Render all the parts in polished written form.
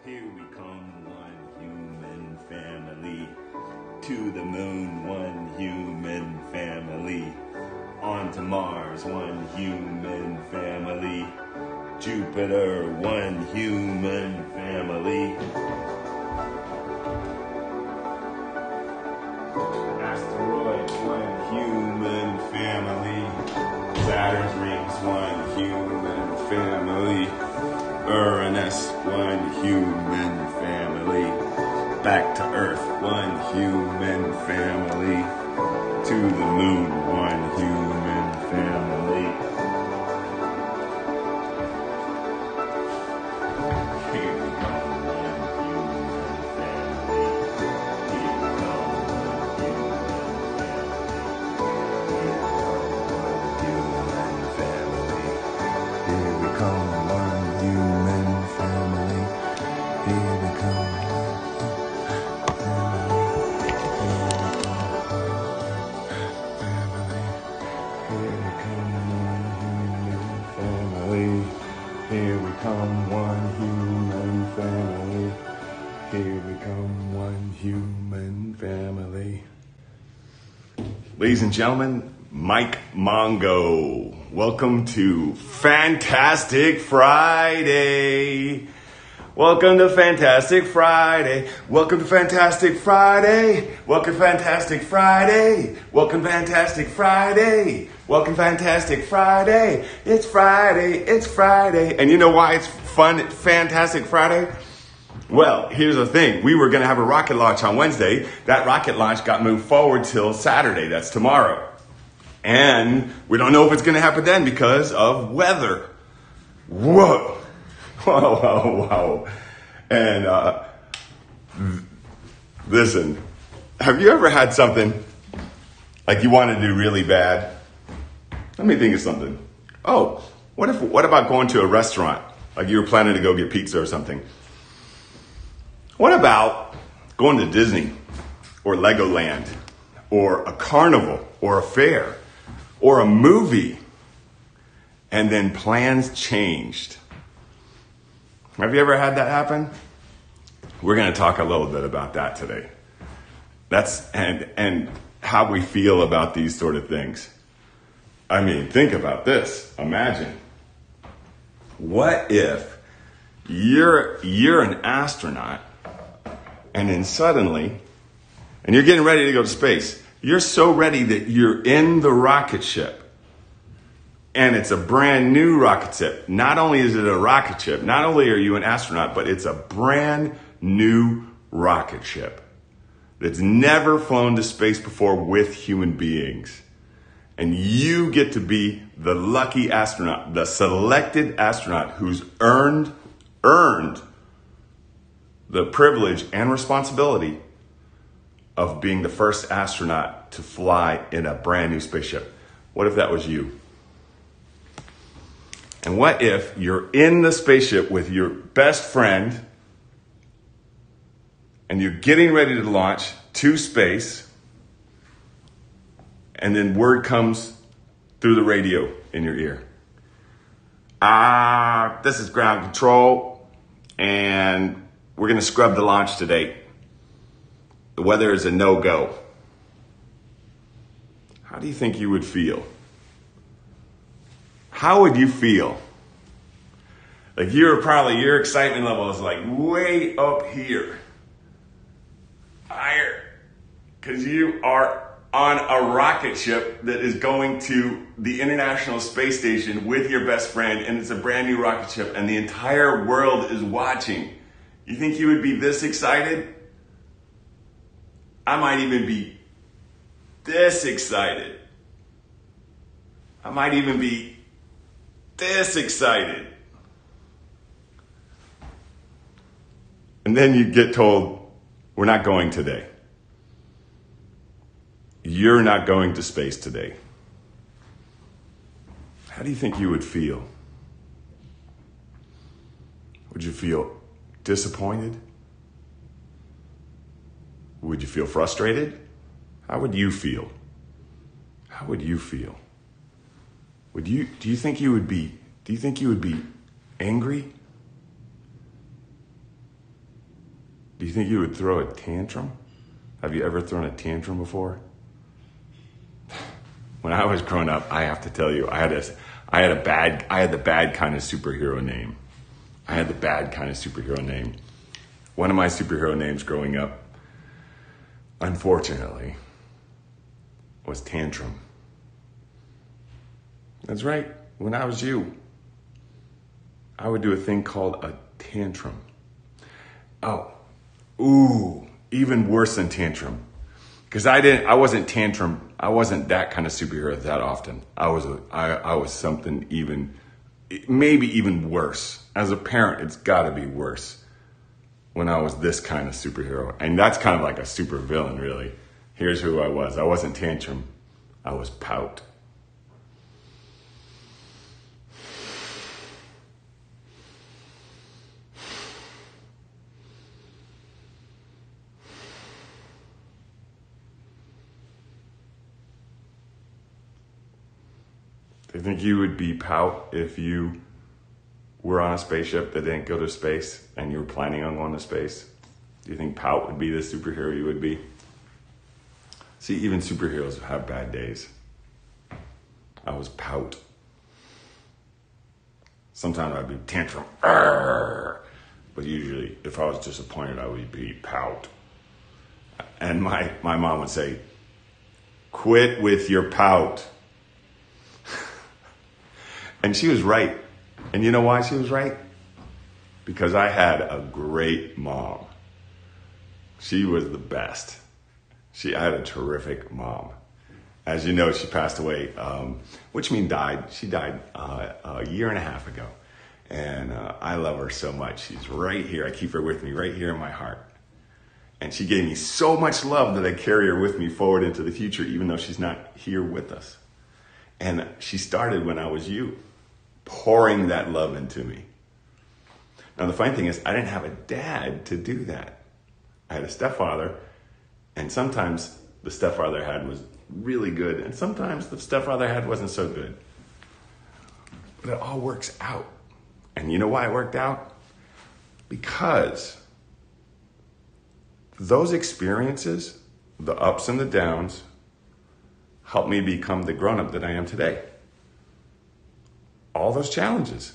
Here we come, one human family. To the moon, one human family. On to Mars, one human family. Jupiter, one human family. Asteroid, one human family. Saturn's rings, one human family. Uranus, one human family. Back to Earth, one human family. To the moon, one human family. Here we go, one human family. Here we go, one human family. Here we come, one human family. Here we come. Here we come, one human family. Here we come, one human family. Ladies and gentlemen, Mike Mongo. Welcome to Fantastic Friday. Welcome to Fantastic Friday. Welcome to Fantastic Friday. Welcome to Fantastic Friday. Welcome to Fantastic Friday. Welcome to Fantastic Friday. It's Friday. It's Friday. And you know why it's fun, Fantastic Friday? Well, here's the thing. We were going to have a rocket launch on Wednesday. That rocket launch got moved forward till Saturday. That's tomorrow. And we don't know if it's going to happen then because of weather. Whoa. Whoa, whoa, whoa. And listen, have you ever had something like you want to do really bad? Let me think of something. Oh, what about going to a restaurant? Like you were planning to go get pizza or something. What about going to Disney or Legoland or a carnival or a fair or a movie and then plans changed? Have you ever had that happen? We're going to talk a little bit about that today. And how we feel about these sort of things. I mean, think about this. Imagine. What if you're an astronaut and then suddenly, and you're getting ready to go to space. You're so ready that you're in the rocket ship. And it's a brand new rocket ship. Not only is it a rocket ship, not only are you an astronaut, but it's a brand new rocket ship that's never flown to space before with human beings. And you get to be the lucky astronaut, the selected astronaut who's earned the privilege and responsibility of being the first astronaut to fly in a brand new spaceship. What if that was you? And what if you're in the spaceship with your best friend and you're getting ready to launch to space and then word comes through the radio in your ear. This is ground control and we're going to scrub the launch today. The weather is a no-go. How do you think you would feel? How would you feel? Like your excitement level is like way up here. Higher. Because you are on a rocket ship that is going to the International Space Station with your best friend, and it's a brand new rocket ship, and the entire world is watching. You think you would be this excited? I might even be this excited. I might even be this excited. And then you get told, we're not going today. You're not going to space today. How do you think you would feel? Would you feel disappointed? Would you feel frustrated? How would you feel? How would you feel? Do you think you would be angry? Do you think you would throw a tantrum? Have you ever thrown a tantrum before? When I was growing up, I have to tell you, I had the bad kind of superhero name. I had the bad kind of superhero name. One of my superhero names growing up, unfortunately, was Tantrum. That's right. When I was you, I would do a thing called a tantrum. Even worse than tantrum. Because I wasn't that kind of superhero that often. I was something maybe even worse. As a parent, it's gotta be worse when I was this kind of superhero. And that's kind of like a super villain, really. Here's who I was. I wasn't tantrum. I was pout. Do you think you would be pout if you were on a spaceship that didn't go to space and you were planning on going to space? Do you think pout would be the superhero you would be? See, even superheroes have bad days. I was pout. Sometimes I'd be tantrum. Arr! But usually, if I was disappointed, I would be pout. And my mom would say, "Quit with your pout." And she was right. And you know why she was right? Because I had a great mom. She was the best. I had a terrific mom. As you know, she passed away, which means died. She died a year and a half ago. And I love her so much. She's right here. I keep her with me right here in my heart. And she gave me so much love that I carry her with me forward into the future, even though she's not here with us. And she started when I was you, pouring that love into me. Now, the funny thing is, I didn't have a dad to do that. I had a stepfather, and sometimes the stepfather I had was really good, and sometimes the stepfather I had wasn't so good. But it all works out. And you know why it worked out? Because those experiences, the ups and the downs, helped me become the grown-up that I am today. All those challenges.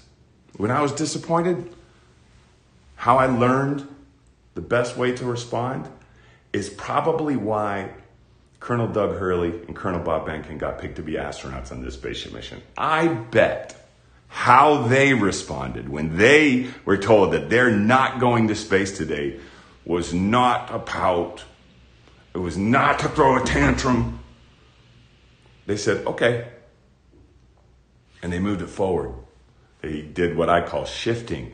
When I was disappointed, how I learned the best way to respond is probably why Colonel Doug Hurley and Colonel Bob Behnken got picked to be astronauts on this spaceship mission. I bet how they responded when they were told that they're not going to space today was not a pout. It was not to throw a tantrum. They said, okay. And they moved it forward. They did what I call shifting.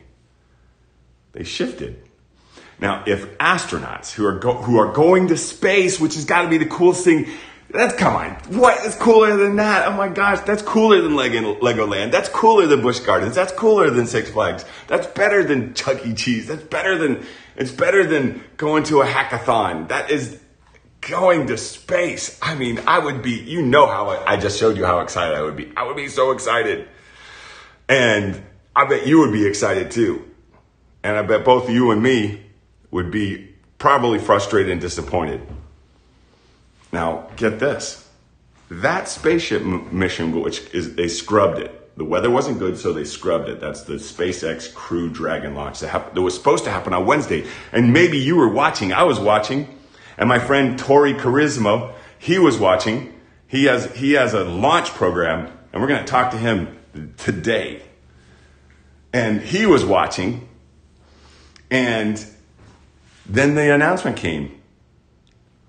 They shifted. Now, if astronauts who are going to space, which has got to be the coolest thing, come on, what is cooler than that? Oh my gosh, that's cooler than Legoland. That's cooler than Busch Gardens. That's cooler than Six Flags. That's better than Chuck E. Cheese. It's better than going to a hackathon. That is going to space. I mean, I would be, how I just showed you how excited I would be. I would be so excited. And I bet you would be excited too. And I bet both you and me would be probably frustrated and disappointed. Now, get this. That spaceship mission, they scrubbed it. The weather wasn't good, so they scrubbed it. That's the SpaceX Crew Dragon launch that was supposed to happen on Wednesday. And maybe you were watching. I was watching. And my friend Tory Carissimo, he was watching. He has a launch program, and we're going to talk to him today. And he was watching. And then the announcement came.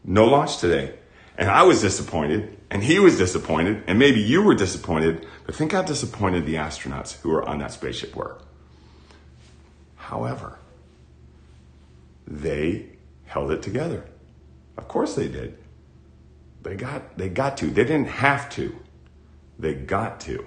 No launch today. And I was disappointed, and he was disappointed, and maybe you were disappointed, but think how disappointed the astronauts who were on that spaceship were. However, they held it together. Of course they did. They got to. They didn't have to. They got to.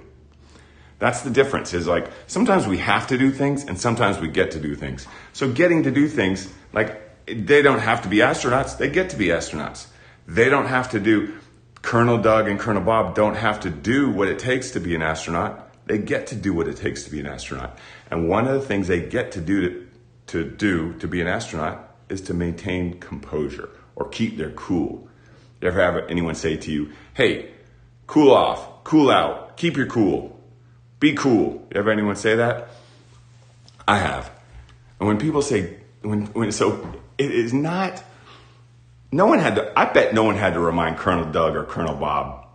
That's the difference, is like sometimes we have to do things and sometimes we get to do things. So getting to do things, like they don't have to be astronauts, they get to be astronauts. They don't have to do, Colonel Doug and Colonel Bob don't have to do what it takes to be an astronaut. They get to do what it takes to be an astronaut. And one of the things they get to do to be an astronaut is to maintain composure or keep their cool. You ever have anyone say to you, hey, cool off, cool out, keep your cool, be cool? You ever anyone say that? I have. And when people say, so it is not, I bet no one had to remind Colonel Doug or Colonel Bob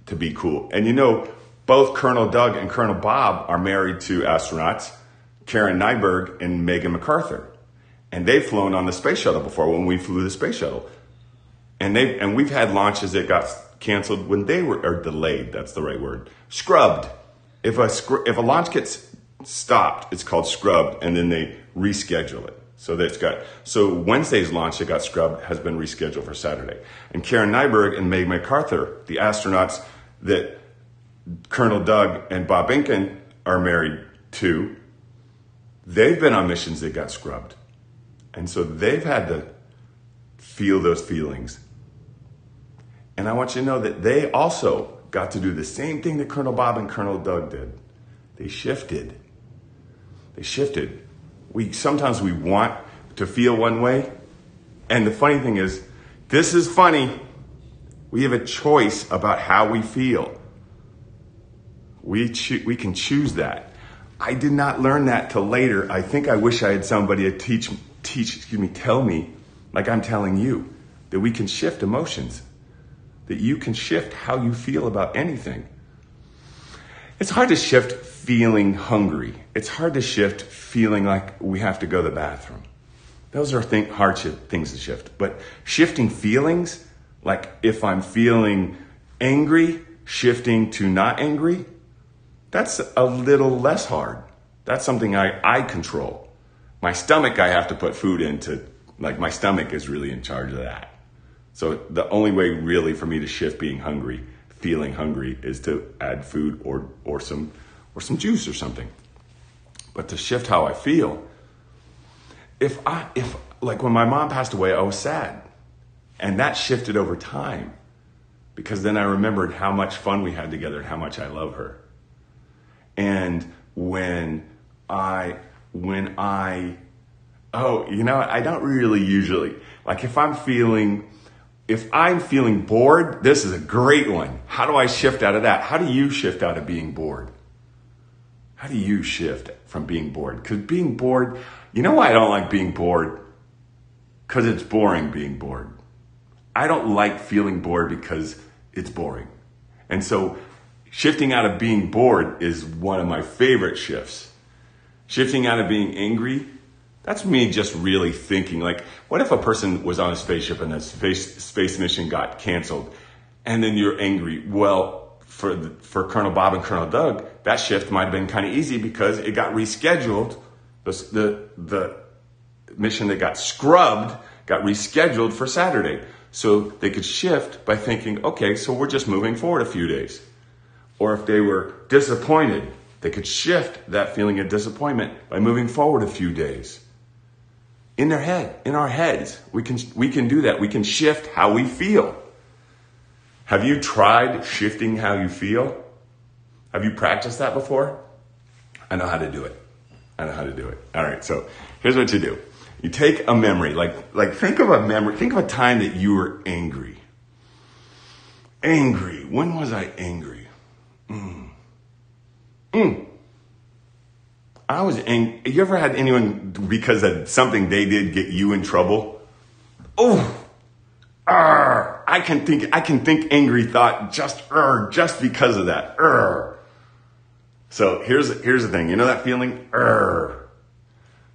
to be cool. And you know, both Colonel Doug and Colonel Bob are married to astronauts, Karen Nyberg and Megan MacArthur. And they've flown on the space shuttle before when we flew the space shuttle. And we've had launches that got canceled when they were, or delayed, that's the right word, scrubbed. If a launch gets stopped, it's called scrubbed, and then they reschedule it. So Wednesday's launch that got scrubbed has been rescheduled for Saturday. And Karen Nyberg and Meg MacArthur, the astronauts that Colonel Doug and Bob Behnken are married to, they've been on missions that got scrubbed. And so they've had to feel those feelings. And I want you to know that they also got to do the same thing that Colonel Bob and Colonel Doug did. They shifted. Sometimes we want to feel one way. And the funny thing is, this is funny. We have a choice about how we feel. We can choose that. I did not learn that till later. I think I wish I had somebody to tell me, like I'm telling you, that we can shift emotions, that you can shift how you feel about anything. It's hard to shift feeling hungry. It's hard to shift feeling like we have to go to the bathroom. Those are hard things to shift. But shifting feelings, like if I'm feeling angry, shifting to not angry, that's a little less hard. That's something I control. My stomach, I have to put food into, like my stomach is really in charge of that. So the only way really for me to shift feeling hungry is to add food or some juice or something. But to shift how I feel, if like when my mom passed away, I was sad. And that shifted over time because then I remembered how much fun we had together and how much I love her. And I don't really usually, like if I'm feeling bored, this is a great one. How do I shift out of that? How do you shift out of being bored? How do you shift from being bored? Because being bored, you know why I don't like being bored? Because it's boring being bored. I don't like feeling bored because it's boring. And so shifting out of being bored is one of my favorite shifts. Shifting out of being angry, that's me just really thinking, like, what if a person was on a spaceship and the space mission got canceled and then you're angry? Well, for Colonel Bob and Colonel Doug, that shift might have been kind of easy because it got rescheduled. The mission that got scrubbed got rescheduled for Saturday. So they could shift by thinking, okay, so we're just moving forward a few days. Or if they were disappointed, they could shift that feeling of disappointment by moving forward a few days. In our heads, we can do that. We can shift how we feel. Have you tried shifting how you feel? Have you practiced that before? I know how to do it. All right, so here's what you do. You take a memory, like think of a time that you were angry. Angry. When was I angry? I was angry. You ever had anyone, because of something they did, get you in trouble? I can think angry thought just because of that. So here's the thing. You know that feeling?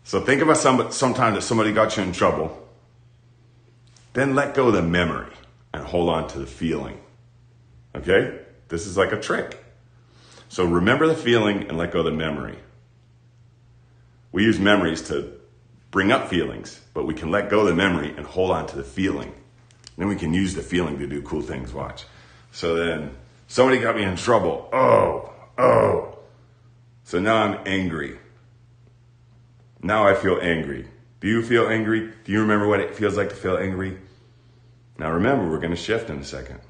So think about sometime that somebody got you in trouble. Then let go of the memory and hold on to the feeling. Okay? This is like a trick. So remember the feeling and let go of the memory. We use memories to bring up feelings, but we can let go of the memory and hold on to the feeling. Then we can use the feeling to do cool things. Watch. So then somebody got me in trouble. Oh. So now I'm angry. Now I feel angry. Do you feel angry? Do you remember what it feels like to feel angry? Now remember, we're going to shift in a second.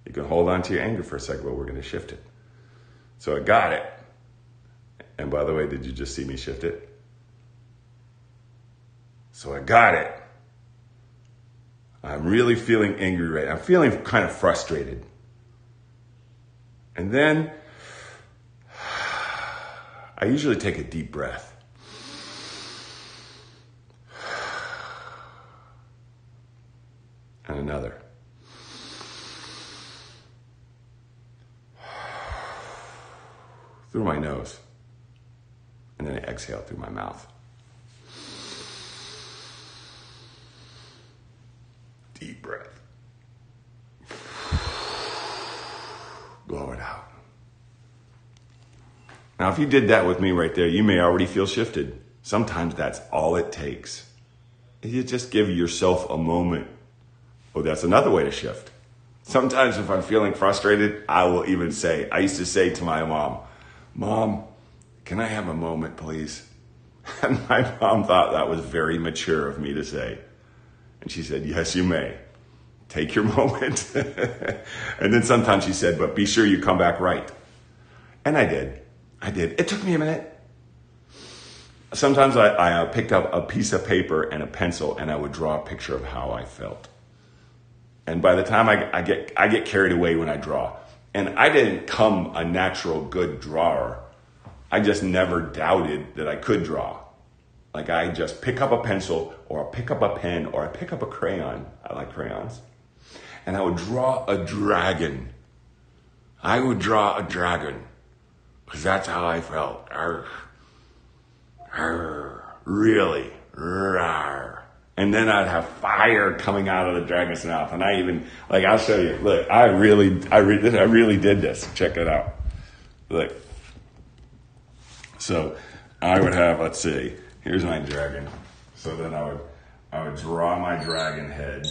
You can hold on to your anger for a second, but we're going to shift it. So I got it. And by the way, did you just see me shift it? So I got it. I'm really feeling angry right now. I'm feeling kind of frustrated. And then I usually take a deep breath. And another. Through my nose. And then I exhale through my mouth. Deep breath. Blow it out. Now, if you did that with me right there, you may already feel shifted. Sometimes that's all it takes. You just give yourself a moment. Oh, that's another way to shift. Sometimes if I'm feeling frustrated, I will even say, I used to say to my mom, Mom, can I have a moment, please? And my mom thought that was very mature of me to say. And she said, yes, you may. Take your moment. And then sometimes she said, but be sure you come back right. And I did. It took me a minute. Sometimes I picked up a piece of paper and a pencil and I would draw a picture of how I felt. And by the time I get carried away when I draw. And I didn't come a natural good drawer. I just never doubted that I could draw. Like I just pick up a pencil or I pick up a pen or I pick up a crayon. I like crayons. And I would draw a dragon. I would draw a dragon. Because that's how I felt. Arr. Arr. Really. Arr. And then I'd have fire coming out of the dragon's mouth. And I even, like, I'll show you. Look, I really did this. Check it out. Look. So I would have, let's see, here's my dragon. So then I would draw my dragon head.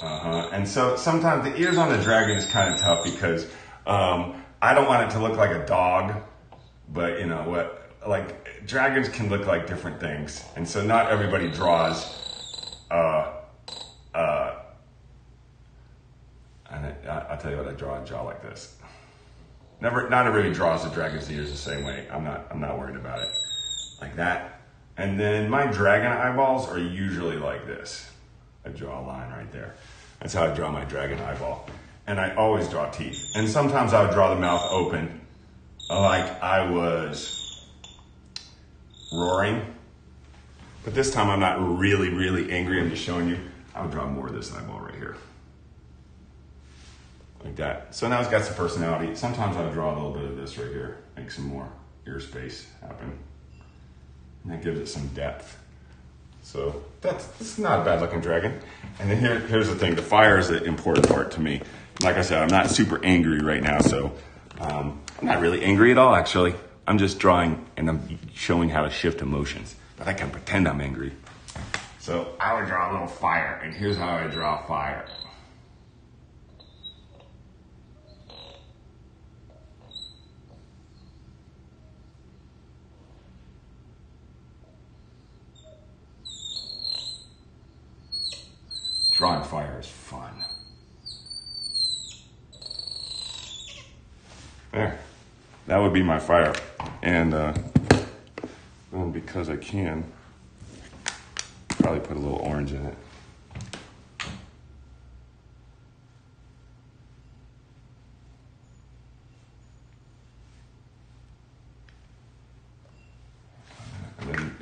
And so sometimes the ears on the dragon is kind of tough because I don't want it to look like a dog, but you know what? Like dragons can look like different things, and so not everybody draws. And I'll tell you what, I draw like this. Not everybody draws the dragon's ears the same way. I'm not worried about it, like that. And then my dragon eyeballs are usually like this. I draw a line right there. That's how I draw my dragon eyeball. And I always draw teeth. And sometimes I would draw the mouth open, like I was roaring. But this time I'm not really, really angry. I'm just showing you. I would draw more of this eyeball right here. Like that. So now it's got some personality. Sometimes I would draw a little bit of this right here. Make some more ear space happen. And that gives it some depth. So that's not a bad looking dragon. And then here's the thing. The fire is the important part to me. Like I said, I'm not super angry right now. So I'm not really angry at all, actually. I'm just drawing and I'm showing how to shift emotions. But I can pretend I'm angry. So I would draw a little fire. And here's how I draw fire. Drawing fire is fun. There. That would be my fire. And because I can, probably put a little orange in it.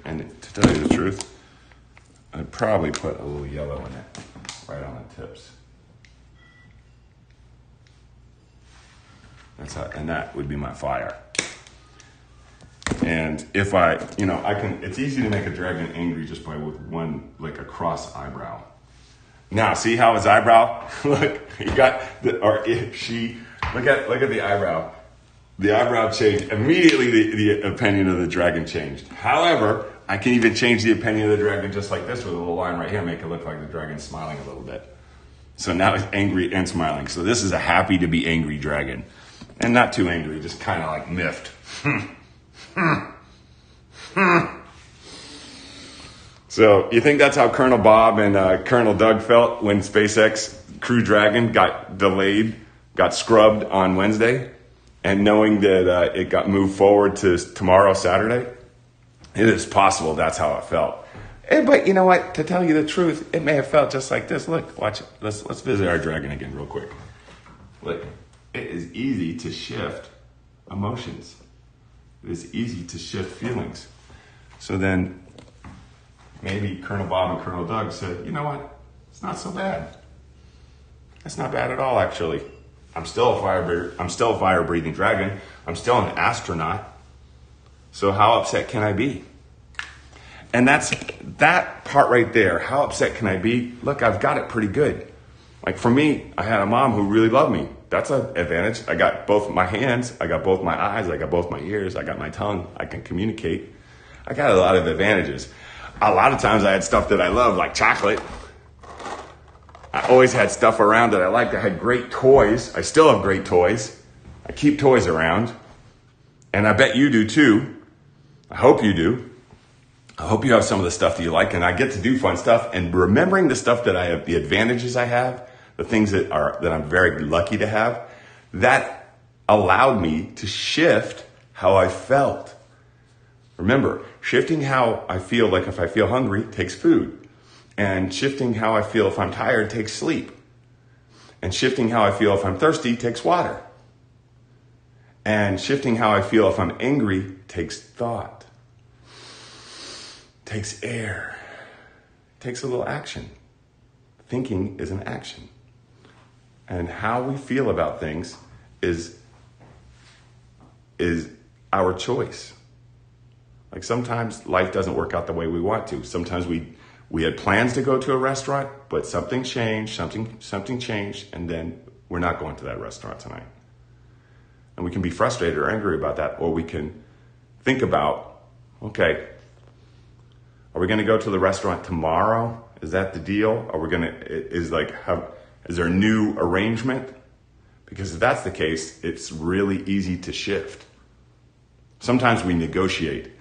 And to tell you the truth, I'd probably put a little yellow in it, right on the tips. And that would be my fire. And if I can, it's easy to make a dragon angry just by with one, like a cross eyebrow. Now, see how his eyebrow, look, look at the eyebrow. The eyebrow changed. Immediately the opinion of the dragon changed. However, I can even change the opinion of the dragon just like this with a little line right here, make it look like the dragon's smiling a little bit. So now it's angry and smiling. So this is a happy to be angry dragon. And not too angry, just kind of like miffed. So you think that's how Colonel Bob and Colonel Doug felt when SpaceX Crew Dragon got delayed, got scrubbed on Wednesday, and knowing that it got moved forward to tomorrow, Saturday? It is possible that's how it felt. But you know what? To tell you the truth, it may have felt just like this. Look, watch it. Let's visit our dragon again real quick. Look, it is easy to shift emotions. It is easy to shift feelings. So then maybe Colonel Bob and Colonel Doug said, you know what? It's not so bad. It's not bad at all, actually. I'm still a fire-breathing dragon. I'm still an astronaut. So how upset can I be? And that's that part right there. How upset can I be? Look, I've got it pretty good. Like for me, I had a mom who really loved me. That's an advantage. I got both my hands. I got both my eyes. I got both my ears. I got my tongue. I can communicate. I got a lot of advantages. A lot of times I had stuff that I loved, like chocolate. I always had stuff around that I liked. I had great toys. I still have great toys. I keep toys around. And I bet you do too. I hope you do. I hope you have some of the stuff that you like, and I get to do fun stuff. And remembering the stuff that I have, the advantages I have, the things that I'm very lucky to have, that allowed me to shift how I felt. Remember, shifting how I feel, like if I feel hungry, takes food. And shifting how I feel if I'm tired takes sleep. And shifting how I feel if I'm thirsty takes water. And shifting how I feel if I'm angry takes thought. Takes air. Takes a little action. Thinking is an action. And how we feel about things is our choice. Like sometimes life doesn't work out the way we want to. Sometimes we had plans to go to a restaurant, but something changed, something changed, and then we're not going to that restaurant tonight. And we can be frustrated or angry about that, or we can think about, okay, are we going to go to the restaurant tomorrow? Is that the deal? Is there a new arrangement? Because if that's the case, it's really easy to shift. Sometimes we negotiate.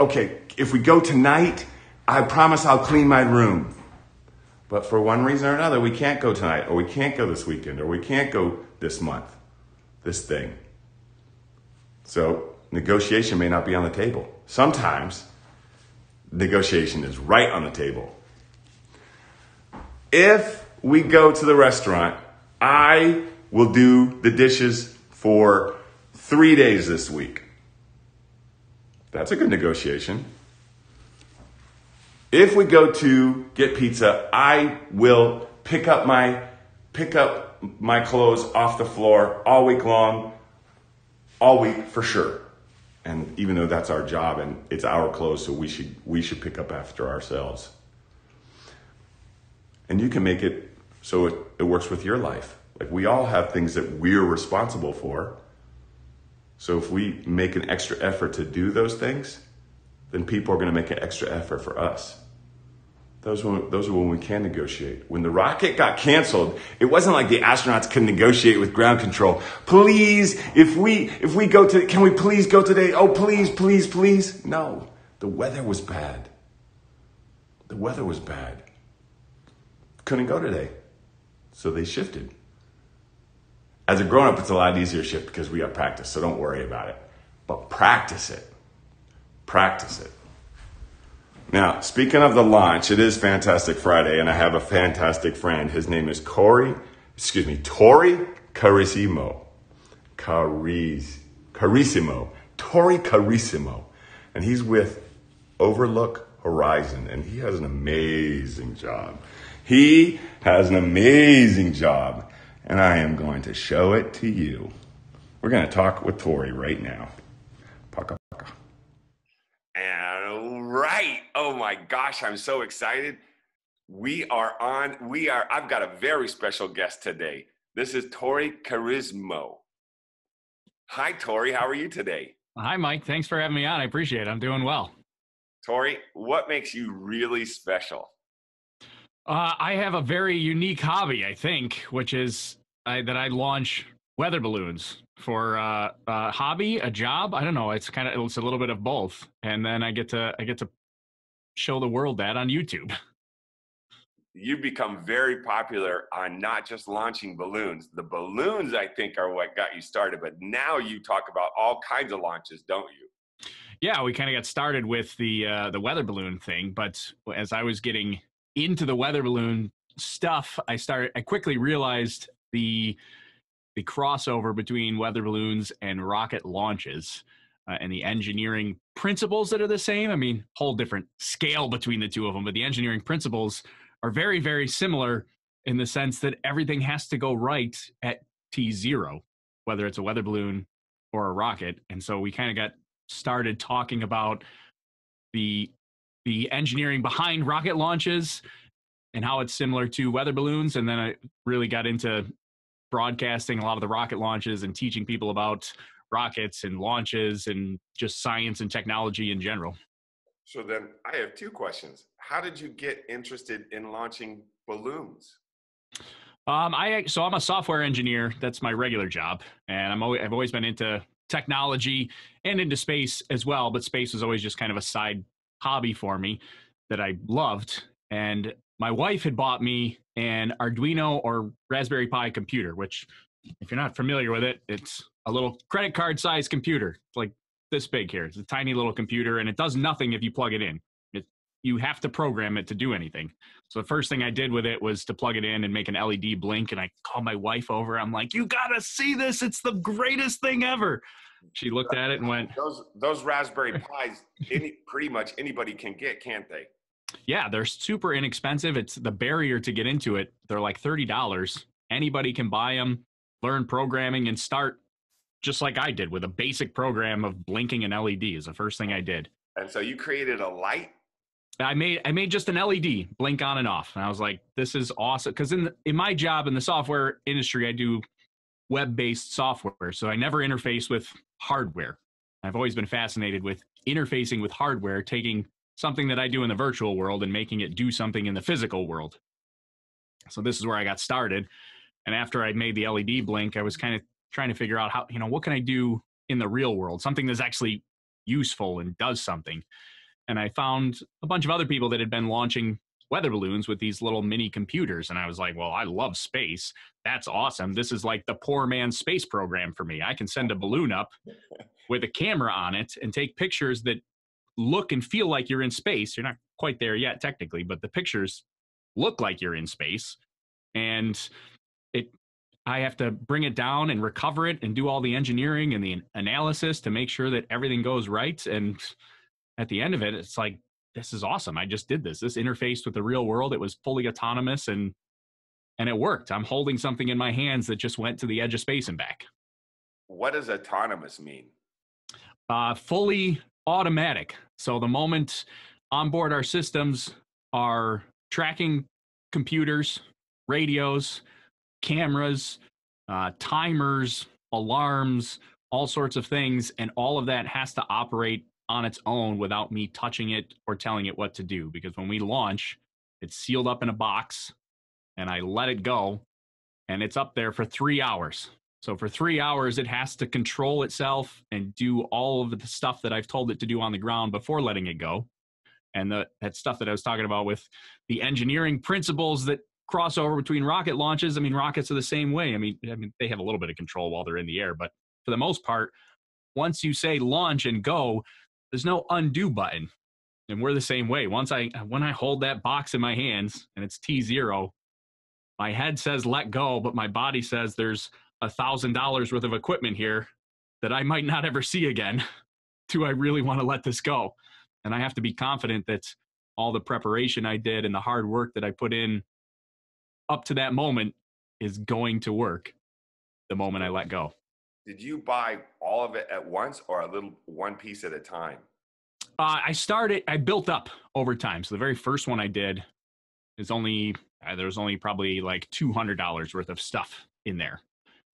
Okay, if we go tonight, I promise I'll clean my room. But for one reason or another, we can't go tonight, or we can't go this weekend, or we can't go this month, this thing. So negotiation may not be on the table. Sometimes negotiation is right on the table. If we go to the restaurant, I will do the dishes for 3 days this week. That's a good negotiation. If we go to get pizza, I will pick up my clothes off the floor all week long, all week for sure. And even though that's our job and it's our clothes, so we should pick up after ourselves. And you can make it so it works with your life. Like we all have things that we're responsible for. So if we make an extra effort to do those things, then people are going to make an extra effort for us. Those are when we can negotiate. When the rocket got canceled, it wasn't like the astronauts could negotiate with ground control. Please, if we go to, can we please go today? Oh, please, please, please. No, the weather was bad. The weather was bad. Couldn't go today. So they shifted. As a grown-up, it's a lot easier to shift because we got practice, so don't worry about it. But practice it. Practice it. Now, speaking of the launch, it is Fantastic Friday, and I have a fantastic friend. His name is Tory Carissimo. Tory Carissimo. And he's with Overlook Horizon, and he has an amazing job. He has an amazing job, and I am going to show it to you. We're going to talk with Tory right now. Paka paka. And right. Oh my gosh, I'm so excited. I've got a very special guest today. This is Tory Carissimo. Hi, Tory. How are you today? Hi, Mike. Thanks for having me on. I appreciate it. I'm doing well. Tory, what makes you really special? I have a very unique hobby, I think, which is that I launch weather balloons for a hobby, a job. I don't know. It's a little bit of both, and then I get to show the world that on YouTube. You've become very popular on not just launching balloons. The balloons, I think, are what got you started, but now you talk about all kinds of launches, don't you? Yeah, we kind of got started with the weather balloon thing, but as I was getting into the weather balloon stuff, I quickly realized the crossover between weather balloons and rocket launches, and the engineering principles that are the same. I mean, whole different scale between the two of them, but the engineering principles are very, very similar in the sense that everything has to go right at T0, whether it's a weather balloon or a rocket. And so we kind of got started talking about the the engineering behind rocket launches and how it's similar to weather balloons. And then I really got into broadcasting a lot of the rocket launches and teaching people about rockets and launches and just science and technology in general. So then I have two questions. How did you get interested in launching balloons? I'm a software engineer. That's my regular job, and I've always been into technology and into space as well. But space was always just kind of a side hobby for me that I loved. And my wife had bought me an Arduino or Raspberry Pi computer, which, if you're not familiar with it, it's a little credit card sized computer. It's like this big here. It's a tiny little computer, and it does nothing if you plug it in. You have to program it to do anything. So the first thing I did with it was to plug it in and make an LED blink. And I called my wife over. I'm like, you got to see this. It's the greatest thing ever. She looked at it and went, those Raspberry Pis, pretty much anybody can get, can't they? yeah, they're super inexpensive. It's the barrier to get into it. They're like $30. Anybody can buy them, learn programming, and start just like I did with a basic program of blinking an LED is the first thing I did. And so you created a light? I made just an LED blink on and off. And I was like, this is awesome. Because in my job in the software industry, I do web-based software. So I never interface with hardware. I've always been fascinated with interfacing with hardware, taking something that I do in the virtual world and making it do something in the physical world. So this is where I got started. And after I made the LED blink, I was kind of trying to figure out how, what can I do in the real world? Something that's actually useful and does something. And I found a bunch of other people that had been launching weather balloons with these little mini computers. And I was like, well, I love space. That's awesome. This is like the poor man's space program for me. I can send a balloon up with a camera on it and take pictures that look and feel like you're in space. You're not quite there yet, technically, but the pictures look like you're in space. And I have to bring it down and recover it and do all the engineering and the analysis to make sure that everything goes right. And at the end of it, it's like, this is awesome. I just did this. This interfaced with the real world. It was fully autonomous and it worked. I'm holding something in my hands that just went to the edge of space and back. What does autonomous mean? Fully automatic. So the moment on board our systems are tracking computers, radios, cameras, timers, alarms, all sorts of things. And all of that has to operate on its own without me touching it or telling it what to do. Because when we launch, it's sealed up in a box and I let it go and it's up there for 3 hours. So for 3 hours, it has to control itself and do all of the stuff that I've told it to do on the ground before letting it go. And that stuff that I was talking about with the engineering principles that cross over between rocket launches. I mean, rockets are the same way. I mean, they have a little bit of control while they're in the air, but for the most part, once you say launch and go, there's no undo button. And we're the same way. When I hold that box in my hands and it's T0, my head says let go, but my body says there's $1,000 worth of equipment here that I might not ever see again. Do I really want to let this go? And I have to be confident that all the preparation I did and the hard work that I put in up to that moment is going to work the moment I let go. Did you buy all of it at once or one piece at a time? I built up over time. So the very first one I did is there was only probably like $200 worth of stuff in there.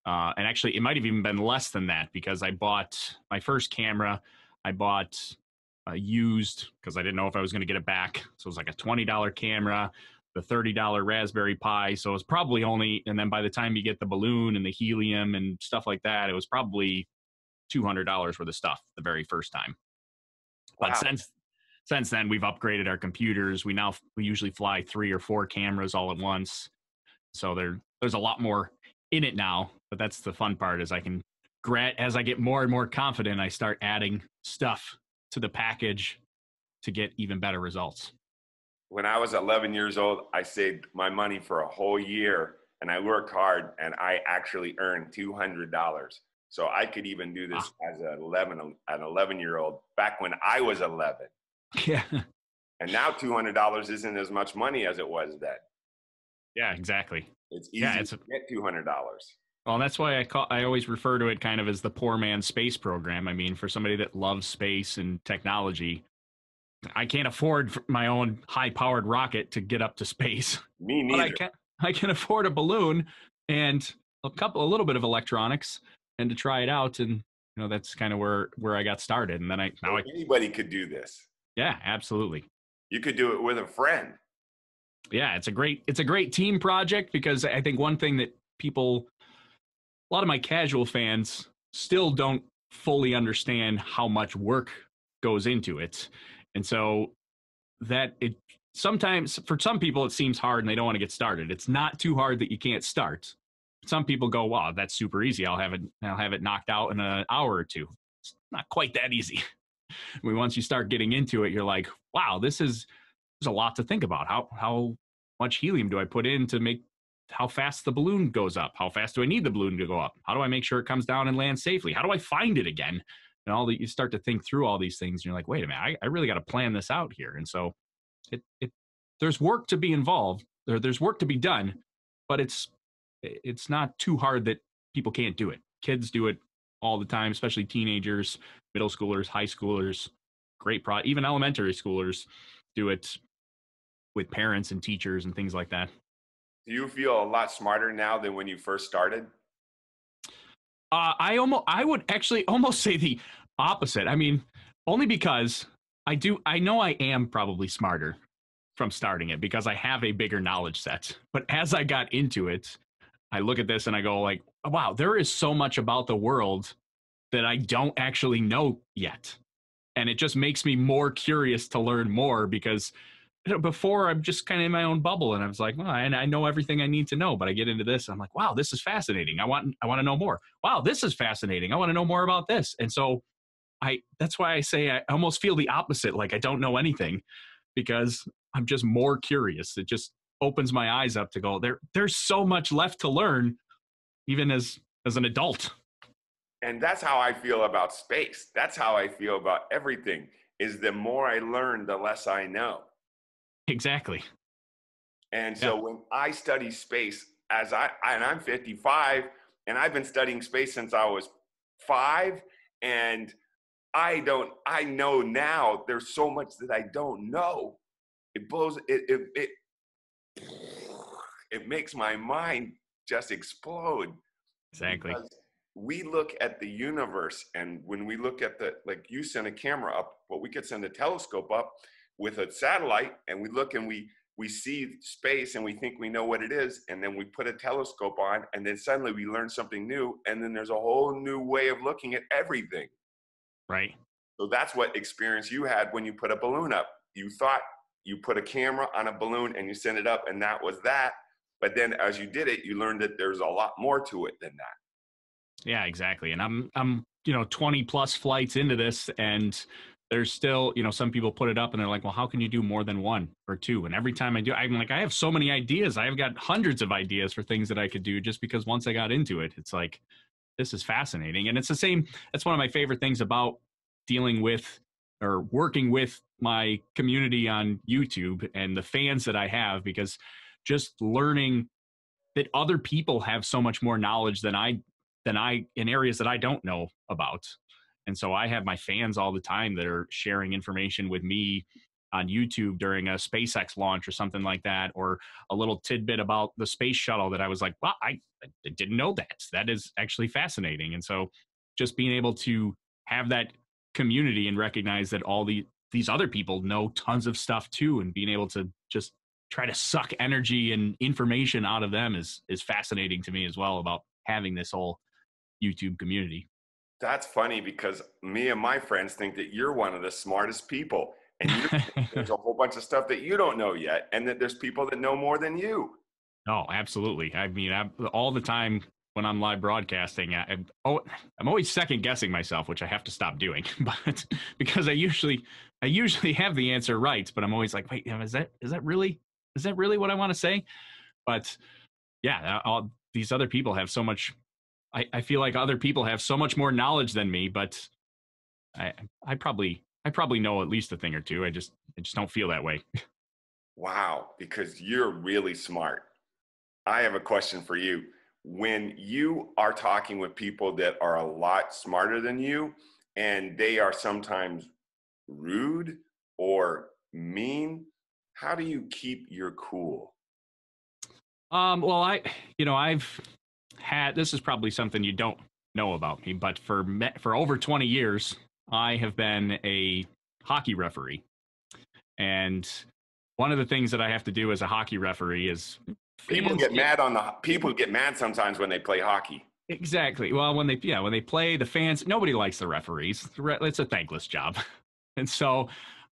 And actually it might have even been less than that because I bought my first camera. I bought used because I didn't know if I was going to get it back. So it was like a $20 camera, the $30 Raspberry Pi. So it was probably and then by the time you get the balloon and the helium and stuff like that, it was probably $200 worth of stuff the very first time. Wow. But since then, we've upgraded our computers. We usually fly 3 or 4 cameras all at once. So there's a lot more in it now. But that's the fun part is as I get more and more confident, I start adding stuff to the package to get even better results. When I was 11 years old, I saved my money for a whole year and I worked hard and I actually earned $200. So I could even do this as an 11-year-old back when I was 11. Yeah. And now $200 isn't as much money as it was then. Yeah, exactly. It's easy to get $200. Well, that's why I always refer to it kind of as the poor man's space program. I mean, for somebody that loves space and technology, I can't afford my own high-powered rocket to get up to space. Me neither. But I can afford a balloon and a little bit of electronics, and to try it out. And that's kind of where I got started. And then anybody could do this. Yeah, absolutely. You could do it with a friend. Yeah, it's a great team project, because I think one thing that a lot of my casual fans still don't fully understand how much work goes into it. And so sometimes for some people it seems hard and they don't want to get started. It's not too hard that you can't start. Some people go, wow, that's super easy. I'll have it knocked out in an hour or two. It's not quite that easy. I mean, once you start getting into it, you're like, wow, there's a lot to think about. How much helium do I put in to make how fast the balloon goes up? How fast do I need the balloon to go up? How do I make sure it comes down and lands safely? How do I find it again? And you start to think through all these things, and you're like, wait a minute, I really got to plan this out here. And so there's work to be involved. There's work to be done, but it's not too hard that people can't do it. Kids do it all the time, especially teenagers, middle schoolers, high schoolers, even elementary schoolers do it with parents and teachers and things like that. Do you feel a lot smarter now than when you first started? I would actually almost say the opposite. I mean, only because I know I am probably smarter from starting it because I have a bigger knowledge set. But as I got into it, I look at this and I go like, wow, there is so much about the world that I don't actually know yet. And it just makes me more curious to learn more, because before I'm just kind of in my own bubble, and I was like, well, I know everything I need to know. But I get into this, and I'm like, wow, this is fascinating. I want to know more. Wow, this is fascinating. I want to know more about this. And so that's why I say I almost feel the opposite, like I don't know anything, because I'm just more curious. It just opens my eyes up to go, there's so much left to learn, even as an adult. And that's how I feel about space. That's how I feel about everything, is the more I learn, the less I know. Exactly. And so when I study space, and I'm 55, and I've been studying space since I was 5, and I know now there's so much that I don't know. It makes my mind just explode. Exactly. Because we look at the universe, and when we look at like you send a camera up, but we could send a telescope up with a satellite, and we look and we see space and we think we know what it is, and then we put a telescope on, and then suddenly we learn something new, and then there's a whole new way of looking at everything. Right. So that's what experience you had when you put a balloon up. You thought you put a camera on a balloon and you sent it up, and that was that. But then as you did it, you learned that there's a lot more to it than that. Yeah, exactly. And I'm 20 plus flights into this, and there's still, some people put it up and they're like, well, how can you do more than one or two? And every time I do, I'm like, I have so many ideas. I've got hundreds of ideas for things that I could do, just because once I got into it, it's like, this is fascinating. And it's the same. That's one of my favorite things about dealing with or working with my community on YouTube and the fans that I have, because just learning that other people have so much more knowledge than I in areas that I don't know about. And so I have my fans all the time that are sharing information with me on YouTube during a SpaceX launch or something like that, or a little tidbit about the space shuttle that I was like, well, I didn't know that. That is actually fascinating. And so just being able to have that community and recognize that all these other people know tons of stuff too, and being able to just try to suck energy and information out of them is fascinating to me as well, about having this whole YouTube community. That's funny, because me and my friends think that you're one of the smartest people, and there's a whole bunch of stuff that you don't know yet, and that there's people that know more than you. Oh, absolutely. I mean, all the time when I'm live broadcasting. I'm always second guessing myself, which I have to stop doing. But because I usually have the answer right, but I'm always like, wait, is that really what I want to say? But yeah, all these other people have so much. I feel like other people have so much more knowledge than me, but I probably know at least a thing or two. I just don't feel that way. Wow, because you're really smart. I have a question for you. When you are talking with people that are a lot smarter than you, and they are sometimes rude or mean, how do you keep your cool? Well, I've had, this is probably something you don't know about me, but for over 20 years, I have been a hockey referee. And one of the things that I have to do as a hockey referee is People get mad sometimes when they play hockey. Exactly. Well, when they play, the fans, nobody likes the referees. It's a thankless job. And so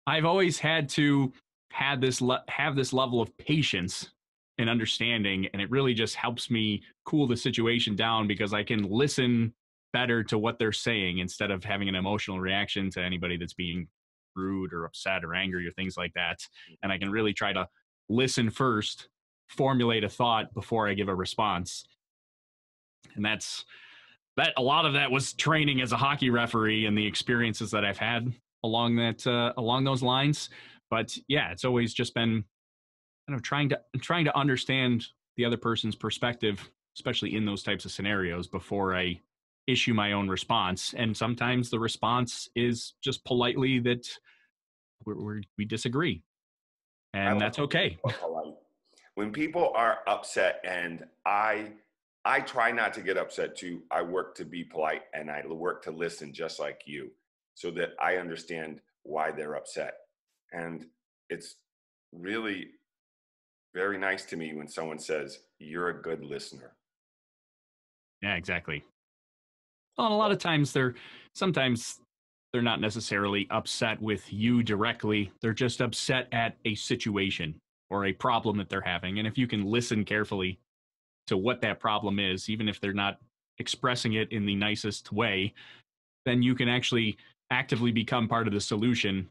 I've always had to have this level of patience and understanding, and it really just helps me cool the situation down because I can listen better to what they're saying instead of having an emotional reaction to anybody that's being rude or upset or angry or things like that. And I can really try to listen first, formulate a thought before I give a response. And that a lot of that was training as a hockey referee and the experiences that I've had along those lines. But yeah, it's always just been kind of trying to understand the other person's perspective, especially in those types of scenarios, before I issue my own response. And sometimes the response is just politely that we disagree, and that's okay. When people are upset, and I try not to get upset too. I work to be polite, and I work to listen just like you, so that I understand why they're upset. And it's really very nice to me when someone says, you're a good listener. Yeah, exactly. Well, and a lot of times sometimes they're not necessarily upset with you directly. They're just upset at a situation or a problem that they're having. And if you can listen carefully to what that problem is, even if they're not expressing it in the nicest way, then you can actually actively become part of the solution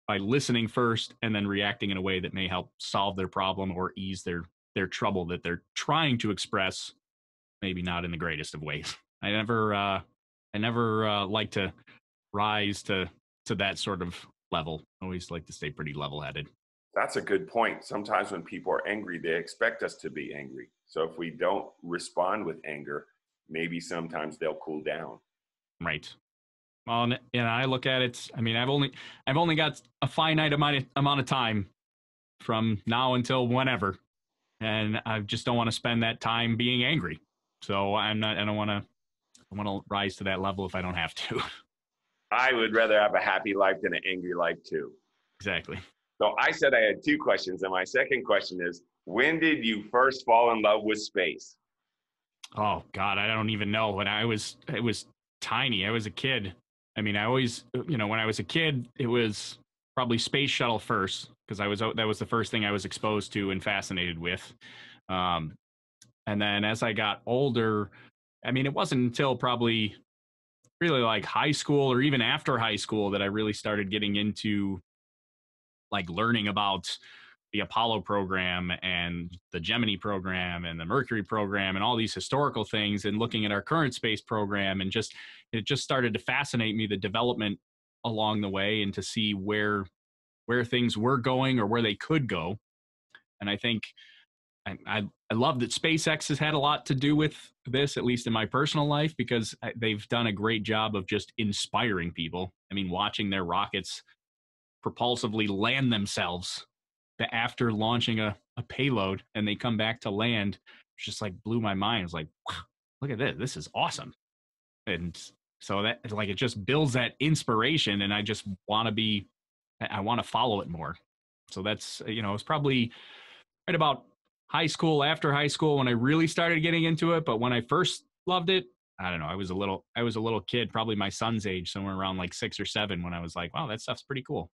by listening first and then reacting in a way that may help solve their problem or ease their trouble that they're trying to express, maybe not in the greatest of ways. I never like to rise to that sort of level. I always like to stay pretty level-headed. That's a good point. Sometimes when people are angry, they expect us to be angry. So if we don't respond with anger, maybe sometimes they'll cool down. Right. Well, and I look at it. I mean, I've only got a finite amount of time from now until whenever, and I just don't want to spend that time being angry. So I don't want to rise to that level if I don't have to. I would rather have a happy life than an angry life too. Exactly. So I said I had two questions, and my second question is, when did you first fall in love with space? Oh God, I don't even know. It was tiny. I was a kid. I mean, I always, when I was a kid, it was probably space shuttle first because that was the first thing I was exposed to and fascinated with. And then as I got older, I mean, it wasn't until probably really like high school or even after high school that I really started getting into like learning about the Apollo program and the Gemini program and the Mercury program and all these historical things, and looking at our current space program, and it just started to fascinate me, the development along the way, and to see where things were going or where they could go. And I think I love that SpaceX has had a lot to do with this, at least in my personal life, because they've done a great job of just inspiring people. I mean, watching their rockets propulsively land themselves after launching a payload, and they come back to land, just like blew my mind. It was like, wow, look at this. This is awesome. And so that, like, it just builds that inspiration, and I just want to follow it more. So that's, it's probably right about high school, after high school, when I really started getting into it. But when I first loved it, I don't know, I was a little kid, probably my son's age, somewhere around like 6 or 7, when I was like, wow, that stuff's pretty cool.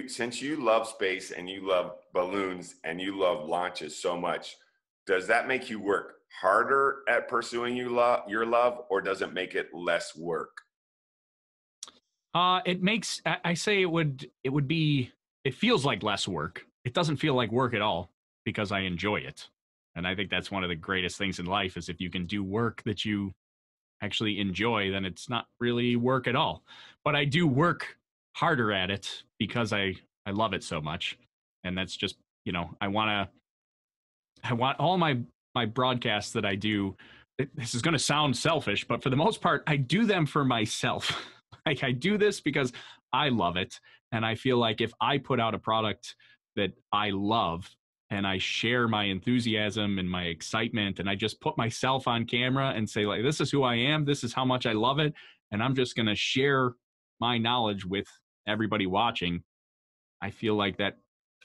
Since you love space and you love balloons and you love launches so much, does that make you work harder at pursuing your love, or does it make it less work? It makes, I say it would be, it feels like less work. It doesn't feel like work at all because I enjoy it. And I think that's one of the greatest things in life is if you can do work that you actually enjoy, then it's not really work at all. But I do work harder at it because I love it so much. And that's just, I want all my broadcasts that I do. This is going to sound selfish, but for the most part, I do them for myself. Like I do this because I love it. And I feel like if I put out a product that I love and I share my enthusiasm and my excitement and I just put myself on camera and say like, this is who I am. This is how much I love it. And I'm just going to share my knowledge with everybody watching. I feel like that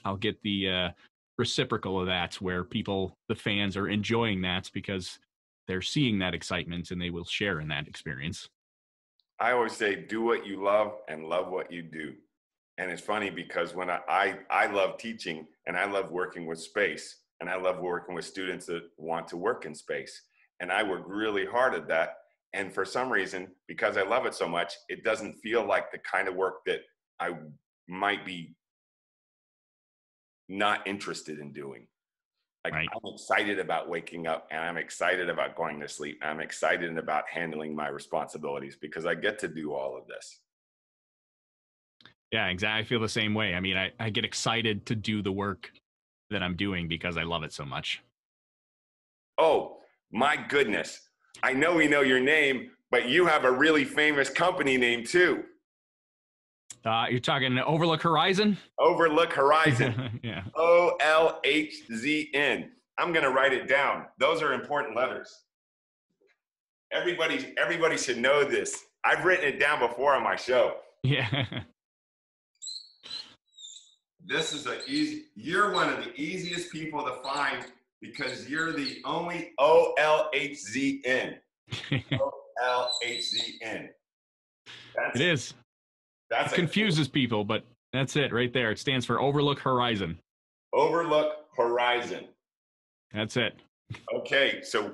I'll get the reciprocal of that where the fans are enjoying that because they're seeing that excitement and they will share in that experience. I always say, do what you love and love what you do. And it's funny because when I love teaching and I love working with space and I love working with students that want to work in space. And I work really hard at that. And for some reason, because I love it so much, it doesn't feel like the kind of work that I might be not interested in doing. Like right. I'm excited about waking up and I'm excited about going to sleep. I'm excited about handling my responsibilities because I get to do all of this. Yeah, exactly. I feel the same way. I mean, I get excited to do the work that I'm doing because I love it so much. Oh, my goodness. I know we know your name, but you have a really famous company name too. You're talking Overlook Horizon? Overlook Horizon. Yeah. OLHZN. I'm going to write it down. Those are important letters. Everybody should know this. I've written it down before on my show. Yeah. This is you're one of the easiest people to find because you're the only OLHZN. OLHZN. It is. It confuses people, but that's it right there. It stands for Overlook Horizon. Overlook Horizon. That's it. Okay, so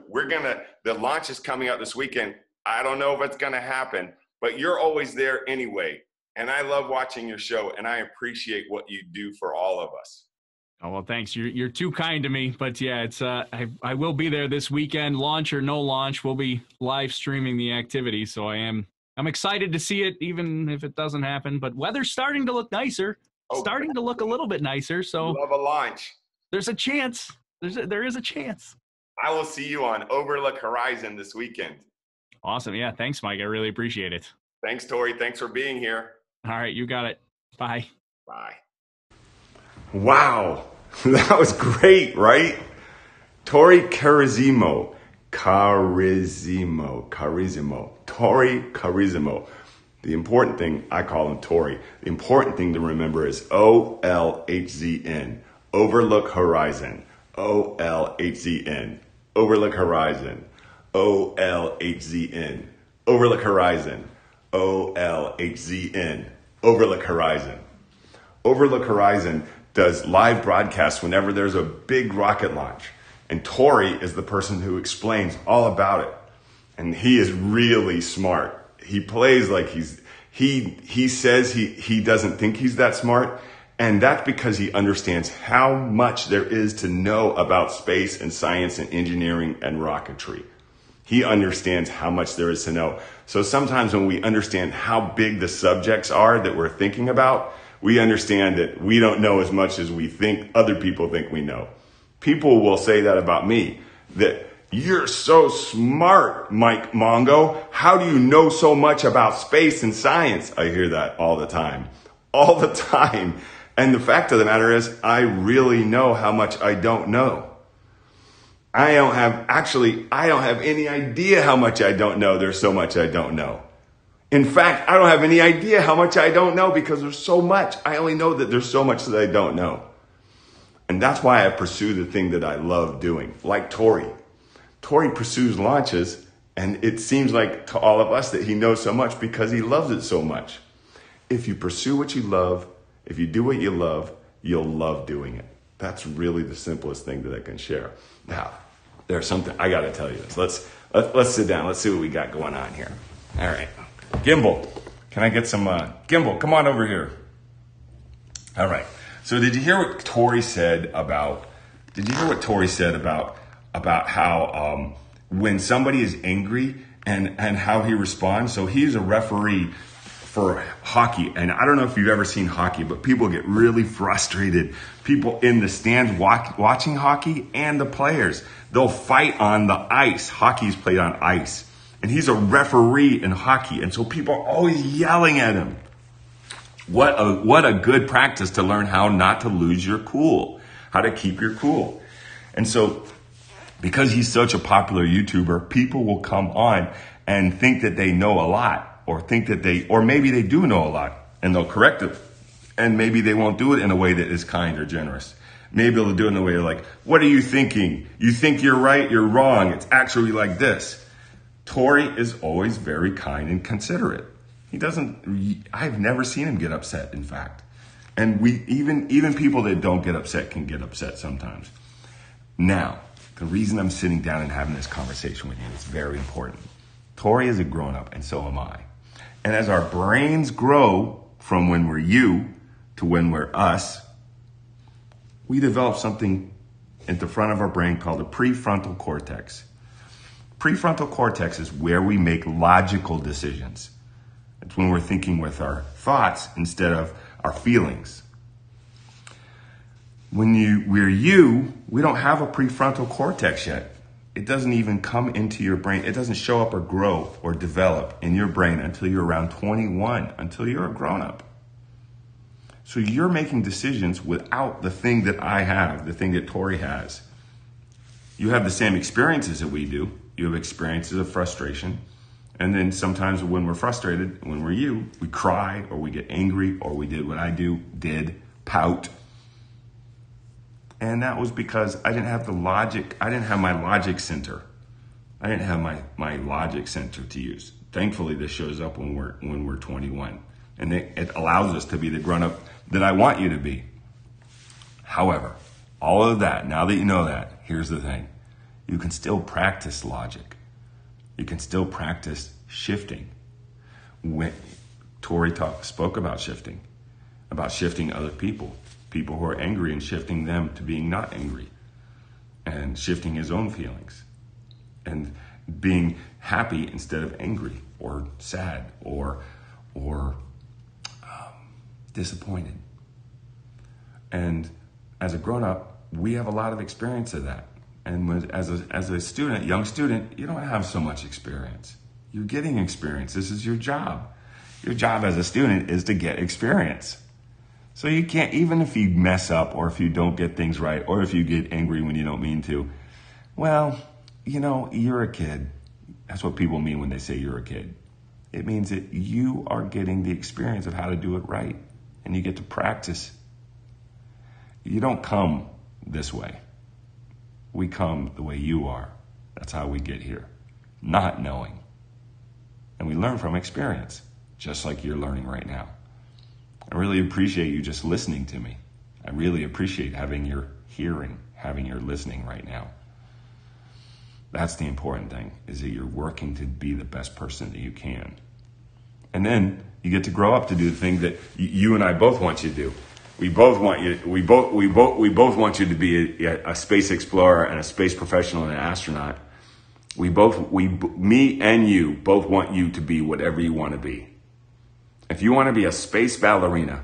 the launch is coming out this weekend. I don't know if it's going to happen, but you're always there anyway. And I love watching your show, and I appreciate what you do for all of us. Oh, well, thanks. You're too kind to me. But yeah, it's I will be there this weekend, launch or no launch. We'll be live streaming the activity, so I'm excited to see it, even if it doesn't happen. But weather's starting to look nicer, starting to look a little bit nicer. So love a launch. There's a chance. There is a chance. I will see you on Overlook Horizon this weekend. Awesome. Yeah. Thanks, Mike. I really appreciate it. Thanks, Tory. Thanks for being here. All right. You got it. Bye. Bye. Wow. That was great, right? Tory Carissimo. Tory Carissimo. The important thing, I call him Tory. The important thing to remember is OLHZN. Overlook Horizon. OLHZN. Overlook Horizon. OLHZN. Overlook Horizon. OLHZN. Overlook Horizon. Overlook Horizon does live broadcasts whenever there's a big rocket launch. And Tory is the person who explains all about it. And he is really smart. He plays like he says he doesn't think he's that smart. And that's because he understands how much there is to know about space and science and engineering and rocketry. He understands how much there is to know. So sometimes when we understand how big the subjects are that we're thinking about, we understand that we don't know as much as we think other people think we know. People will say that about me, that you're so smart, Mike Mongo. How do you know so much about space and science? I hear that all the time. All the time. And the fact of the matter is, I really know how much I don't know. I don't have any idea how much I don't know. There's so much I don't know. In fact, I don't have any idea how much I don't know because there's so much. I only know that there's so much that I don't know. And that's why I pursue the thing that I love doing, like Tory. Tory pursues launches, and it seems like to all of us that he knows so much because he loves it so much. If you pursue what you love, if you do what you love, you'll love doing it. That's really the simplest thing that I can share. Now, there's something, I got to tell you this. Let's sit down. Let's see what we got going on here. All right. Gimbal, can I get some, Gimbal, come on over here. All right. So did you hear what Tory said about how when somebody is angry and how he responds? So he's a referee for hockey. And I don't know if you've ever seen hockey, but people get really frustrated. People in the stands watching hockey and the players, they'll fight on the ice. Hockey's played on ice. And he's a referee in hockey. And so people are always yelling at him. What a good practice to learn how not to lose your cool, how to keep your cool. And so because he's such a popular YouTuber, people will come on and think that they know a lot, or maybe they do know a lot, and they'll correct it. And maybe they won't do it in a way that is kind or generous. Maybe they'll do it in a way like, what are you thinking? You think you're right, you're wrong. It's actually like this. Tory is always very kind and considerate. I've never seen him get upset, in fact. And even people that don't get upset can get upset sometimes. Now, the reason I'm sitting down and having this conversation with you is very important. Tory is a grown-up, and so am I. And as our brains grow from when we're you to when we're us, we develop something at the front of our brain called the prefrontal cortex. Prefrontal cortex is where we make logical decisions. It's when we're thinking with our thoughts instead of our feelings. When we don't have a prefrontal cortex yet. It doesn't even come into your brain. It doesn't show up or grow or develop in your brain until you're around 21, until you're a grown-up. So you're making decisions without the thing that I have, the thing that Tory has. You have the same experiences that we do. You have experiences of frustration. And then sometimes when we're frustrated, when we're you, we cry or we get angry or we did what I did, pout. And that was because I didn't have the logic. I didn't have my logic center. I didn't have my logic center to use. Thankfully, this shows up when we're 21. And it allows us to be the grown-up that I want you to be. However, all of that, now that you know that, here's the thing. You can still practice logic. You can still practice shifting. When Tory spoke about shifting other people who are angry and shifting them to being not angry, and shifting his own feelings, and being happy instead of angry or sad or disappointed. And as a grown-up, we have a lot of experience of that. And as a student, young student, you don't have so much experience. You're getting experience. This is your job. Your job as a student is to get experience. So you can't, even if you mess up or if you don't get things right or if you get angry when you don't mean to, well, you're a kid. That's what people mean when they say you're a kid. It means that you are getting the experience of how to do it right, and you get to practice. You don't come this way. We come the way you are. That's how we get here, not knowing. And we learn from experience, just like you're learning right now. I really appreciate you just listening to me. I really appreciate having your hearing, having your listening right now. That's the important thing, is that you're working to be the best person that you can. And then you get to grow up to do the thing that you and I both want you to do. We both want you to be a space explorer and a space professional and an astronaut. Me and you both want you to be whatever you want to be. If you want to be a space ballerina,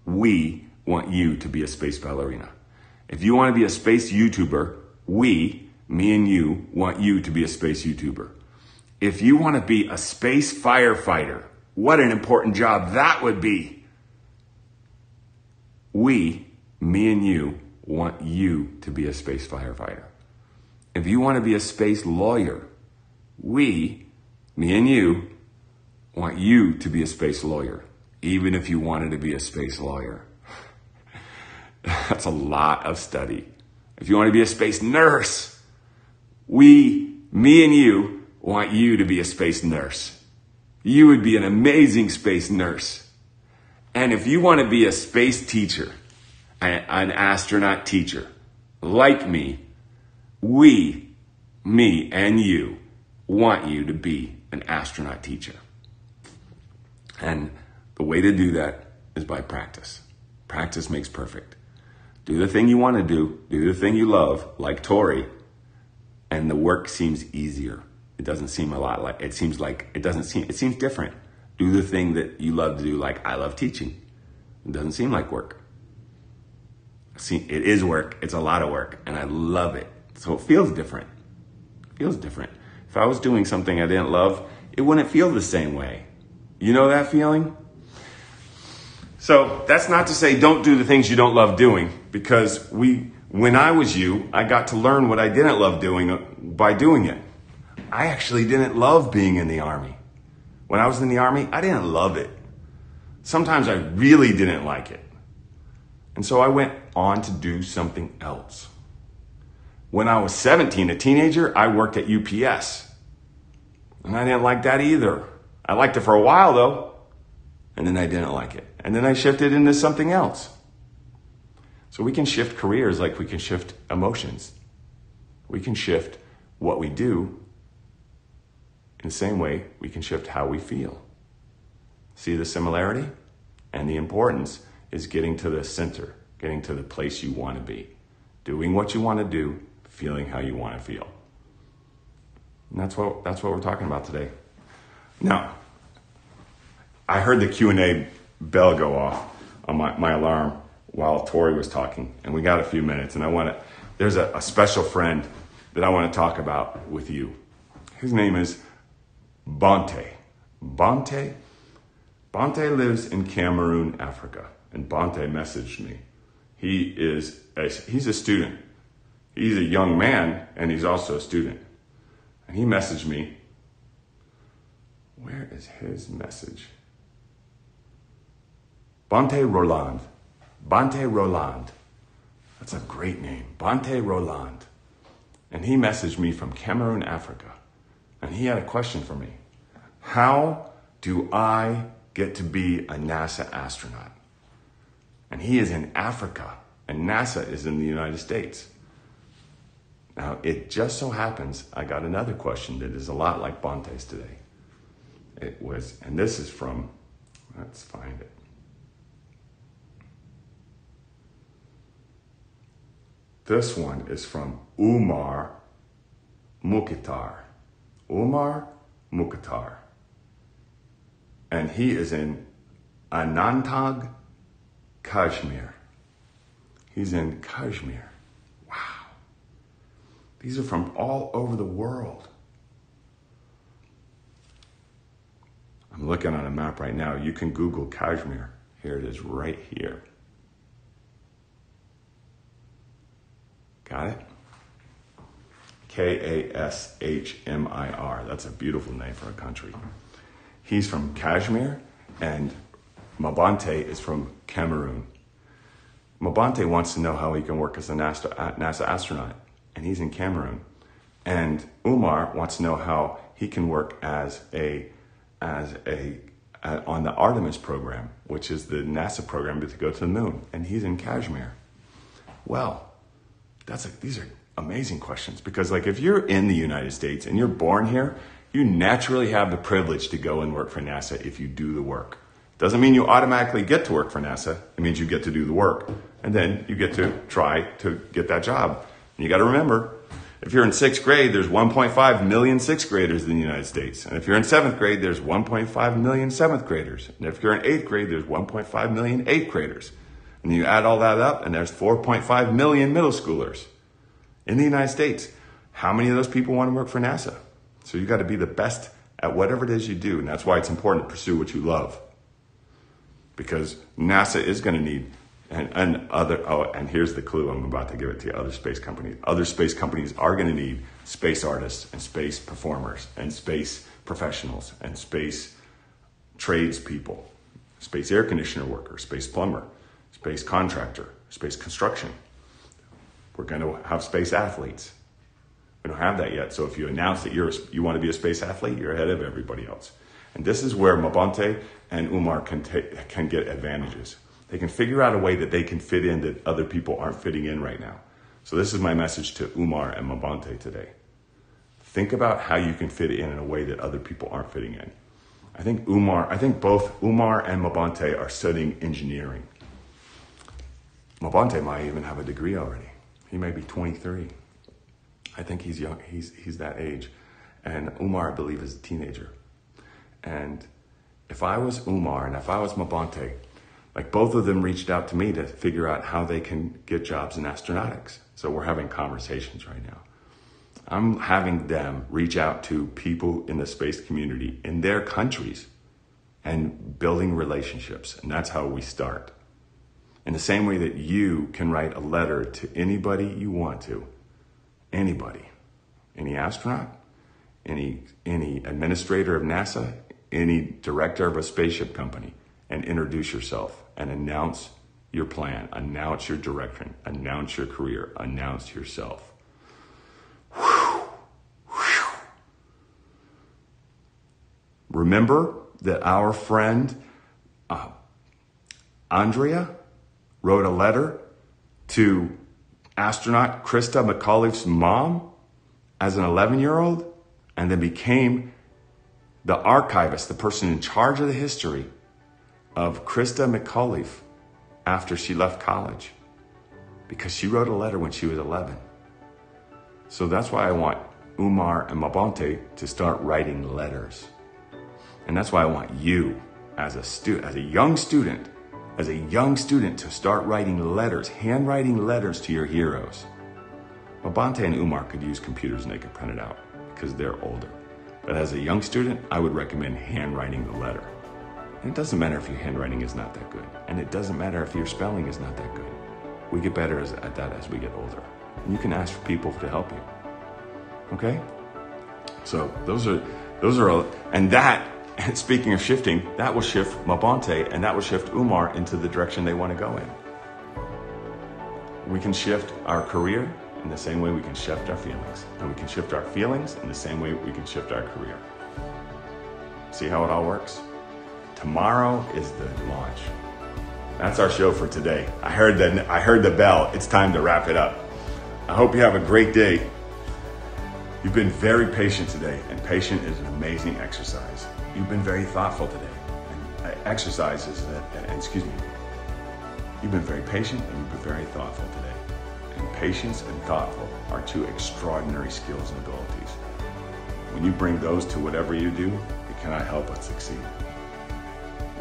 we want you to be a space ballerina. If you want to be a space YouTuber, me and you want you to be a space YouTuber. If you want to be a space firefighter, what an important job that would be. Me and you want you to be a space firefighter. If you want to be a space lawyer, me and you want you to be a space lawyer, even if you wanted to be a space lawyer. That's a lot of study. If you want to be a space nurse, me and you want you to be a space nurse. You would be an amazing space nurse. And if you want to be a space teacher, an astronaut teacher, like me me and you want you to be an astronaut teacher. And the way to do that is by practice. Practice makes perfect. Do the thing you want to do the thing you love, like Tory, and the work seems easier. It doesn't seem a lot like, it seems different. Do the thing that you love to do, like I love teaching. It doesn't seem like work. See, it is work. It's a lot of work, and I love it. So it feels different. It feels different. If I was doing something I didn't love, it wouldn't feel the same way. You know that feeling? So that's not to say don't do the things you don't love doing, because when I was you, I got to learn what I didn't love doing by doing it. I actually didn't love being in the Army. When I was in the Army, I didn't love it. Sometimes I really didn't like it. And so I went on to do something else. When I was 17, a teenager, I worked at UPS. And I didn't like that either. I liked it for a while though, and then I didn't like it. And then I shifted into something else. So we can shift careers like we can shift emotions. We can shift what we do in the same way we can shift how we feel. See the similarity? And the importance is getting to the center, getting to the place you want to be, doing what you want to do, feeling how you want to feel. And that's what we're talking about today. Now, I heard the Q&A bell go off on my alarm while Tory was talking, and we got a few minutes, and there's a special friend that I want to talk about with you. His name is Bonte. Bonte lives in Cameroon, Africa, and Bonte messaged me. He's a student. He's a young man, and he's also a student. And he messaged me. Where is his message? Bonte Roland. Bonte Roland. That's a great name. Bonte Roland. And he messaged me from Cameroon, Africa. And he had a question for me. How do I get to be a NASA astronaut? And he is in Africa, and NASA is in the United States. Now, it just so happens I got another question that is a lot like Bonte's today. It was, and this is from, let's find it. This one is from Umar Mukhtar. Umar Mukhtar. And he is in Anantnag, Kashmir. He's in Kashmir. Wow. These are from all over the world. I'm looking on a map right now. You can Google Kashmir. Here it is right here. Got it? Kashmir. That's a beautiful name for a country. He's from Kashmir, and Mabante is from Cameroon. Mabante wants to know how he can work as a NASA astronaut, and he's in Cameroon. And Umar wants to know how he can work on the Artemis program, which is the NASA program to go to the moon, and he's in Kashmir. Well, these are amazing questions, because like if you're in the United States and you're born here, you naturally have the privilege to go and work for NASA if you do the work. Doesn't mean you automatically get to work for NASA. It means you get to do the work, and then you get to try to get that job. And you got to remember, if you're in 6th grade, there's 1.5 million 6th graders in the United States. And if you're in 7th grade, there's 1.5 million 7th graders. And if you're in 8th grade, there's 1.5 million 8th graders. And you add all that up, and there's 4.5 million middle schoolers in the United States. How many of those people want to work for NASA? So you got to be the best at whatever it is you do. And that's why it's important to pursue what you love. Because NASA is going to need, and here's the clue I'm about to give it to you, other space companies. Other space companies are going to need space artists and space performers and space professionals and space tradespeople, space air conditioner worker, space plumber, space contractor, space construction. We're going to have space athletes. We don't have that yet. So if you announce that you want to be a space athlete, you're ahead of everybody else. And this is where Mabante and Umar can get advantages. They can figure out a way that they can fit in that other people aren't fitting in right now. So this is my message to Umar and Mabante today. Think about how you can fit in a way that other people aren't fitting in. I think both Umar and Mabante are studying engineering. Mabante might even have a degree already. He may be 23. I think he's young. He's that age. And Umar, I believe, is a teenager. And if I was Umar and if I was Mabante, like both of them reached out to me to figure out how they can get jobs in astronautics. So we're having conversations right now. I'm having them reach out to people in the space community in their countries and building relationships. And that's how we start. In the same way that you can write a letter to anybody you want to, anybody, any astronaut, any administrator of NASA, any director of a spaceship company, and introduce yourself and announce your plan, announce your direction, announce your career, announce yourself. Remember that our friend Andrea wrote a letter to astronaut Krista McAuliffe's mom as an 11-year-old and then became the archivist, the person in charge of the history of Krista McAuliffe after she left college, because she wrote a letter when she was 11. So that's why I want Umar and Mabante to start writing letters. And that's why I want you as a young student to start writing letters, handwriting letters to your heroes. Mabante and Umar could use computers and they could print it out because they're older. But as a young student, I would recommend handwriting the letter. And it doesn't matter if your handwriting is not that good. And it doesn't matter if your spelling is not that good. We get better at that as we get older. And you can ask for people to help you. Okay? So those are all, and that, speaking of shifting, that will shift Mabante and that will shift Umar into the direction they want to go in. We can shift our career in the same way we can shift our feelings. And we can shift our feelings in the same way we can shift our career. See how it all works? Tomorrow is the launch. That's our show for today. I heard the bell. It's time to wrap it up. I hope you have a great day. You've been very patient today, and patient is an amazing exercise. You've been very thoughtful today. And exercise is, you've been very patient and you've been very thoughtful today. And patience and thoughtful are two extraordinary skills and abilities. When you bring those to whatever you do, it cannot help but succeed.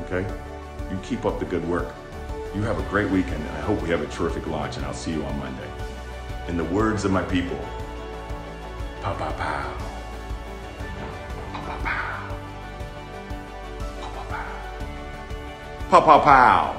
Okay? You keep up the good work. You have a great weekend, and I hope we have a terrific launch, and I'll see you on Monday. In the words of my people, pow, pow, pow. Pow, pow, pow. Pow, pow, pow. Pow, pow, pow.